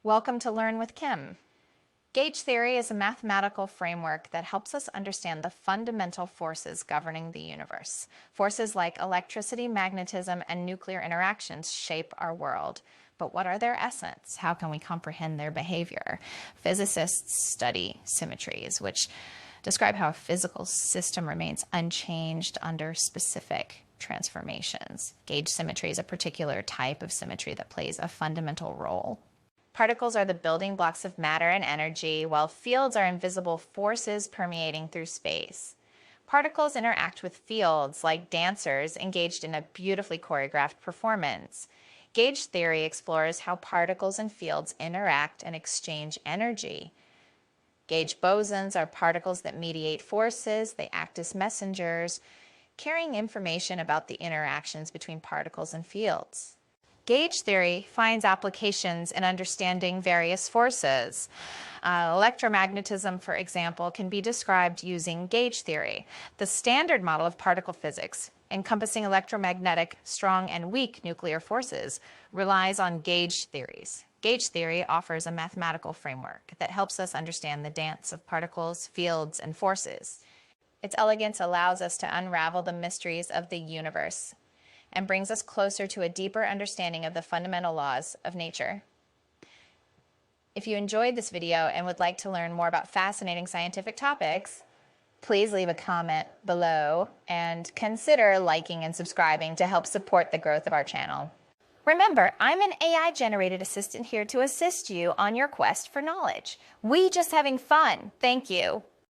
Welcome to Learn with Kim. Gauge theory is a mathematical framework that helps us understand the fundamental forces governing the universe. Forces like electricity, magnetism, and nuclear interactions shape our world. But what are their essence? How can we comprehend their behavior? Physicists study symmetries, which describe how a physical system remains unchanged under specific transformations. Gauge symmetry is a particular type of symmetry that plays a fundamental role. Particles are the building blocks of matter and energy, while fields are invisible forces permeating through space. Particles interact with fields like dancers engaged in a beautifully choreographed performance. Gauge theory explores how particles and fields interact and exchange energy. Gauge bosons are particles that mediate forces. They act as messengers, carrying information about the interactions between particles and fields. Gauge theory finds applications in understanding various forces. Electromagnetism, for example, can be described using gauge theory. The standard model of particle physics, encompassing electromagnetic, strong and weak nuclear forces, relies on gauge theories. Gauge theory offers a mathematical framework that helps us understand the dance of particles, fields, and forces. Its elegance allows us to unravel the mysteries of the universe and brings us closer to a deeper understanding of the fundamental laws of nature. If you enjoyed this video and would like to learn more about fascinating scientific topics, please leave a comment below and consider liking and subscribing to help support the growth of our channel. Remember, I'm an AI-generated assistant here to assist you on your quest for knowledge. We just having fun. Thank you.